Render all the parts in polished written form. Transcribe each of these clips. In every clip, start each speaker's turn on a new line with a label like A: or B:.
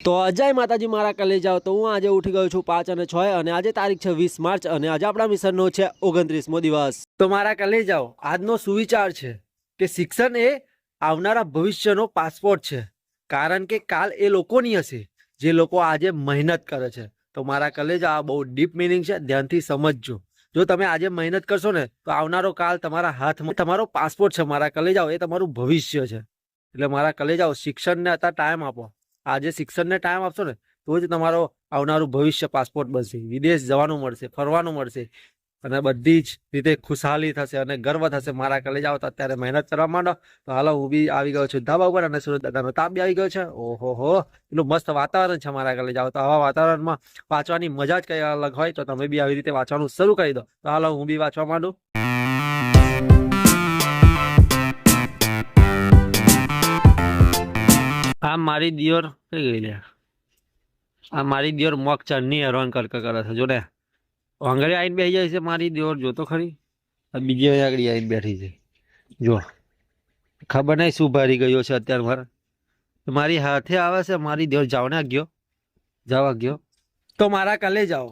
A: તો અજય માતાજી મારા કલેજાઓ તો હું આજે ઉઠી ગયો છું 5 અને 6 અને આજે તારીખ છે 20 માર્ચ અને આજે આપણા મિશનનો છે 29મો દિવસ। તો મારા કલેજાઓ આજનો સુવિચાર છે કે શિક્ષણ એ આવનારા ભવિષ્યનો પાસપોર્ટ છે, કારણ કે કાલ એ લોકોની હશે જે લોકો આજે મહેનત કરે છે। તો મારા કલેજા આ બહુ ડીપ મિનિંગ છે, ધ્યાનથી સમજજો। જો તમે આજે મહેનત કરશો ને તો આવનારો કાલ તમારા હાથમાં તમારો પાસપોર્ટ છે મારા કલેજાઓ, એ તમારું ભવિષ્ય છે। એટલે મારા કલેજાઓ શિક્ષણને અત્યારે ટાઈમ આપો। આજે શિક્ષણને ટાઈમ આપશો ને તો જ તમારો આવનારું ભવિષ્ય પાસપોર્ટ બનશે, વિદેશ જવાનું મળશે, ફરવાનું મળશે અને બધી જ રીતે ખુશહાલી થશે અને ગર્વ થશે। મારા કલેજાઓ તો અત્યારે મહેનત કરવા માંડો। તો હાલો હું બી આવી ગયો છું ધાબા ઉપર અને સુરત દાદાનો તાપ બી આવી ગયો છે। ઓહો હો, એટલું મસ્ત વાતાવરણ છે મારા કલેજાઓ। તો આવા વાતાવરણમાં વાંચવાની મજા જ કઈ અલગ હોય, તો તમે બી આવી રીતે વાંચવાનું શરૂ કરી દો। તો હાલો હું બી વાંચવા માંડું। આ મારી દિયોર કઈ ગઈ લે, આ મારી દિયોર મોક ચરની હેરાન કરે છે। જો ને આંગળે આવીને બેસી જાય છે મારી દિયોર, જો તો ખરી બીજી આગળ આવીને બેઠી છે। જો ખબર નહીં શું ભરી ગયો છે અત્યારે મારી હાથે આવે છે મારી દિયોર। જાઓ ને ગયો, જવા ગયો। તો મારા કલે જાઓ,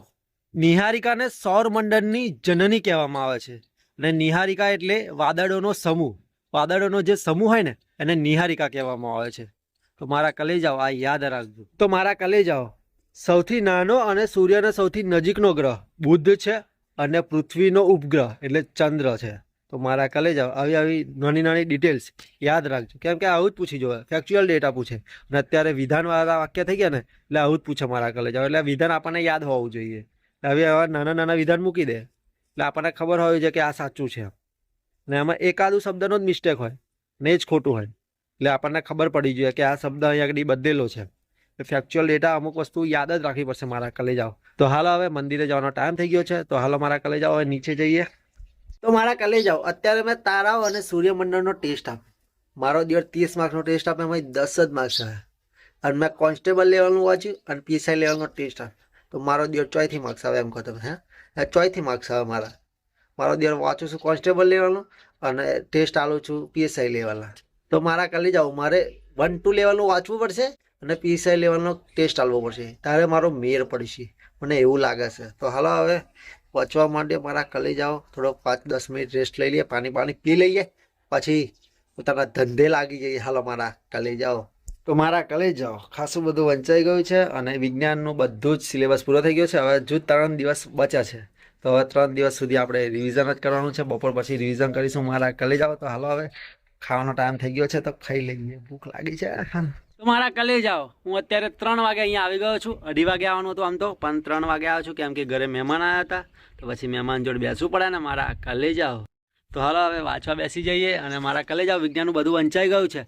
A: નિહારિકાને સૌર મંડળની જનની કહેવામાં આવે છે અને નિહારિકા એટલે વાદળોનો સમૂહ, વાદળોનો જે સમૂહ હોય ને એને નિહારિકા કહેવામાં આવે છે। તો મારા કલેજાઓ આ યાદ રાખજો। તો મારા કલેજાઓ સૌથી નાનો અને સૂર્યના સૌથી નજીકનો ગ્રહ બુધ છે અને પૃથ્વીનો ઉપગ્રહ એટલે ચંદ્ર છે। તો મારા કલેજાઓ આવી આવી નાની નાની ડિટેલ્સ યાદ રાખજો, કેમ કે આવું જ પૂછી જોવે, ફેક્ચ્યુઅલ ડેટા પૂછે અને અત્યારે વિધાનવાળા વાક્ય થઈ ગયા ને એટલે આવું જ પૂછે મારા કલેજાઓ। એટલે વિધાન આપણને યાદ હોવું જોઈએ। હવે આવા નાના નાના વિધાન મૂકી દે એટલે આપણને ખબર હોવી જોઈએ કે આ સાચું છે ને એમાં એકાદું શબ્દનો જ મિસ્ટેક હોય ને એ જ ખોટું હોય, એટલે આપણને ખબર પડી જોઈએ કે આ શબ્દ અહીંયા આગળ બદલેલો છે। ફેક્ચ્યુઅલ ડેટા અમુક વસ્તુ યાદ જ રાખવી પડશે મારા કલેજાઓ। તો હાલો હવે મંદિરે જવાનો ટાઈમ થઈ ગયો છે, તો હાલો મારા કલેજાઓ હવે નીચે જઈએ। તો મારા કલેજાઓ અત્યારે મેં તારાઓ અને સૂર્યમંડળનો ટેસ્ટ આપ્યો। મારો દિવસ 30 માર્ક્સનો ટેસ્ટ આપ્યો, એમાં 10 જ માર્ક્સ આવ્યા અને મેં કોન્સ્ટેબલ લેવલનું વાંચ્યું અને પીએસઆઈ લેવલનો ટેસ્ટ આપ્યો, તો મારો દિવસ 4થી માર્ક્સ આવે એમ કહો તમે? હે 4થી માર્ક્સ આવે મારો દિવસ વાંચું છું કોન્સ્ટેબલ લેવલનું અને ટેસ્ટ આલું છું પીએસઆઈ લેવલના। તો મારા કલેજાઓ મારે 1-2 લેવલનું વાંચવું પડશે અને પીએસઆઈ લેવલનો ટેસ્ટ આલવો પડશે, ત્યારે મારો મેર પડશે, મને એવું લાગે છે। તો હાલો હવે વાંચવા માટે મારા કલેજાઓ થોડો 5-10 મિનિટ રેસ્ટ લઈ લઈએ, પાણી પી લઈએ, પછી પોતાના ધંધે લાગી જઈએ। હાલો મારા કલેજાઓ। તો મારા કલેજાઓ ખાસું બધું વંચાઈ ગયું છે અને વિજ્ઞાનનું બધું જ સિલેબસ પૂરો થઈ ગયો છે। હવે હજુ 3 દિવસ બચ્યા છે, તો હવે 3 દિવસ સુધી આપણે રિવિઝન જ કરવાનું છે। બપોર પછી રિવિઝન કરીશું મારા કલેજાઓ। તો હાલો હવે ખાવાનો ટાઈમ થઈ ગયો છે તો ખાઈ લઈએ, ભૂખ લાગી છે। તો મારા કલેજાઓ હું અત્યારે 3 વાગે અહીંયા આવી ગયો છું। 2:30 વાગે આવવાનું હતું આમ તો, પણ 3 વાગે આવ્યો છું કેમ કે ઘરે મહેમાન આવ્યા હતા, તો પછી મહેમાન જોડે બેસવું પડે ને મારા કલેજાઓ। તો હાલો હવે વાંચવા બેસી જઈએ અને મારા કલેજાઓ વિજ્ઞાનનું બધું વંચાઈ ગયું છે,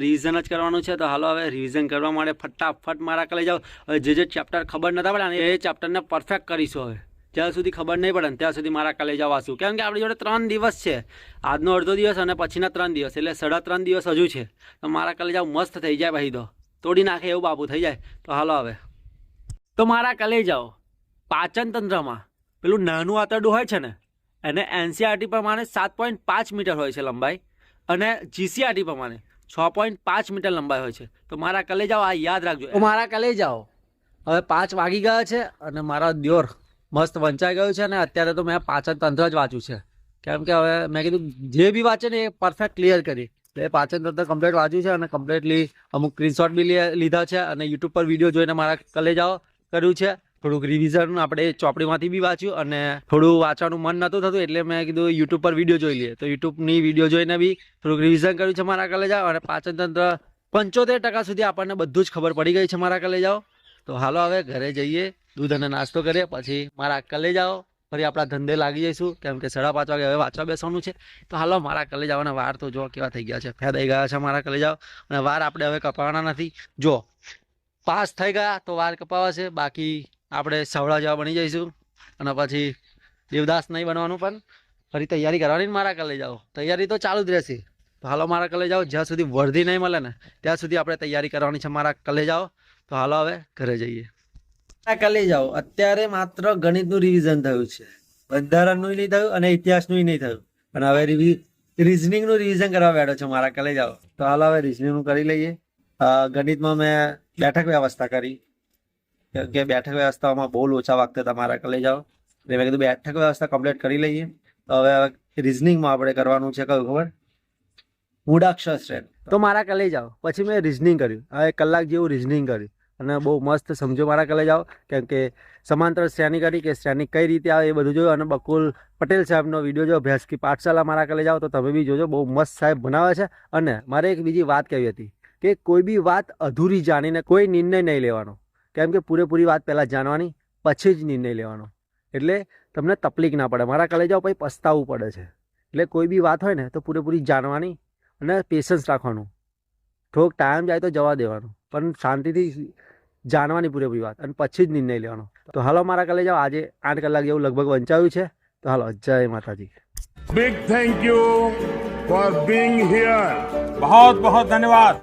A: રિવિઝન જ કરવાનું છે। તો હાલો હવે રિવિઝન કરવા માટે ફટાફટ મારા કલેજાઓ જે ચેપ્ટર ખબર નતા પડે એ ચેપ્ટરને પરફેક્ટ કરીશું। હવે જ્યાં સુધી ખબર નહીં પડે ને ત્યાં સુધી મારા કલેજા વાંચું, કેમ કે આપણી જોડે 3 દિવસ છે, આજનો અડધો દિવસ અને પછીના 3 દિવસ એટલે 3.5 દિવસ હજુ છે। તો મારા કલેજા મસ્ત થઈ જાય, ભાઈ તો તોડી નાખે એવું બાપુ થઈ જાય। તો હાલો હવે તો મારા કલેજાઓ પાચન તંત્રમાં પેલું નાનું આંતરડું હોય છે ને એને એનસીઆરટી પ્રમાણે 7.5 મીટર હોય છે લંબાઈ અને જીસીઆરટી પ્રમાણે 6.5 મીટર લંબાઈ હોય છે। તો મારા કલેજાઓ આ યાદ રાખજો। તો મારા કલેજાઓ હવે 5 વાગી ગયા છે અને મારા દિયોર મસ્ત વંચાઈ ગયું છે અને અત્યારે તો મેં પાચન તંત્ર જ વાંચ્યું છે, કેમ કે હવે મેં કીધું જે બી વાંચે ને એ પરફેક્ટ ક્લિયર કરી, એટલે પાચન તંત્ર કમ્પ્લીટ વાંચ્યું છે અને કમ્પ્લીટલી અમુક સ્ક્રીનશોટ બી લીધા છે અને યુટ્યુબ પર વિડીયો જોઈને મારા કલેજાઓ કર્યું છે। થોડુંક રિવિઝન આપણે ચોપડીમાંથી બી વાંચ્યું અને થોડું વાંચવાનું મન નહોતું થતું એટલે મેં કીધું યુટ્યુબ પર વિડીયો જોઈ લઈએ, તો યુટ્યુબની વિડીયો જોઈને બી થોડુંક રિવિઝન કર્યું છે મારા કલેજાઓ અને પાચન તંત્ર 75% સુધી આપણને બધું જ ખબર પડી ગઈ છે મારા કલેજાઓ। તો હાલો હવે ઘરે જઈએ, દૂધ અને નાસ્તો કરીએ, પછી મારા કલેજાઓ ફરી આપણા ધંધે લાગી જઈશું, કેમ કે 5:30 વાગે હવે વાંચવા બેસવાનું છે। તો હાલો મારા કલેજાઓના વાર તો જો કેવા થઈ ગયા છે, ફેદાઈ ગયા છે મારા કલેજાઓ અને વાર આપણે હવે કપાવવાના નથી। જો પાસ થઈ ગયા તો વાર કપાવાશે, બાકી આપણે સવડા જેવા બની જઈશું અને પછી દેવદાસ નહીં બનવાનું, પણ ફરી તૈયારી કરવાની મારા કલેજાઓ। તૈયારી તો ચાલુ જ રહેશે। તો હાલો મારા કલેજાઓ જ્યાં સુધી વર્ધી નહીં મળે ને ત્યાં સુધી આપણે તૈયારી કરવાની છે મારા કલેજાઓ। તો હાલો હવે ઘરે જઈએ। કલેજાઓ અત્યારે માત્ર ગણિતનું રિવિઝન થયું છે, બંધારણનું નહીં થયું અને ઇતિહાસનું નહીં થયું, અને હવે રિઝનિંગનું રિવિઝન કરવા બેઠો છે મારા કલેજાઓ। તો હાલો હવે રિઝનિંગનું કરી લઈએ। ગણિતમાં મેં બેઠક વ્યવસ્થા કરી કે બેઠક વ્યવસ્થામાં બહુ લોચા વાગતા તમારા કલેજાઓ. એટલે મેં કીધું બેઠક વ્યવસ્થા કમ્પ્લીટ કરી લઈએ. તો હવે રિઝનિંગમાં આપણે કરવાનું છે કયું ખબર? મૂળાક્ષર શ્રેણી. તો મારા કલેજાઓ પછી મેં રિઝનિંગ કર્યું. હવે કલાક જેવું રિઝનિંગ કર્યું અને બહુ મસ્ત સમજો મારા કલેજાઓ. કેમ કે સમાંતર શ્રેણી કરી કે શ્રેણી કઈ રીતે આવે એ બધું જોયું. અને બકુલ પટેલ સાહેબનો વિડીયો જો ભેંસ કી પાઠશાલા મારા કલેજાઓ તો તમે બી જોજો, બહુ મસ્ત સાહેબ બનાવે છે. અને મારે એક બીજી વાત કહેવી હતી કે કોઈ બી વાત અધૂરી જાણીને કોઈ નિર્ણય નહીં લેવાનો. કેમ કે પૂરેપૂરી વાત પહેલાં જાણવાની પછી જ નિર્ણય લેવાનો. એટલે તમને તકલીફ ના પડે. મારા કલેજાઓ પછી પસ્તાવવું પડે છે. એટલે કોઈ બી વાત હોય ને તો પૂરેપૂરી જાણવાની અને પેશન્સ રાખવાનું. થોડોક ટાઈમ જાય તો જવા દેવાનું, પણ શાંતિથી જાણવાની પૂરેપૂરી વાત અને પછી જ નિર્ણય લેવાનો. તો હાલો મારા કલેજાઓ, આજે 8 કલાક જેવું લગભગ વંચાવ્યું છે. તો હાલો, જય માતાજી.
B: Big thank you for being here.
C: बहुत बहुत धन्यवाद.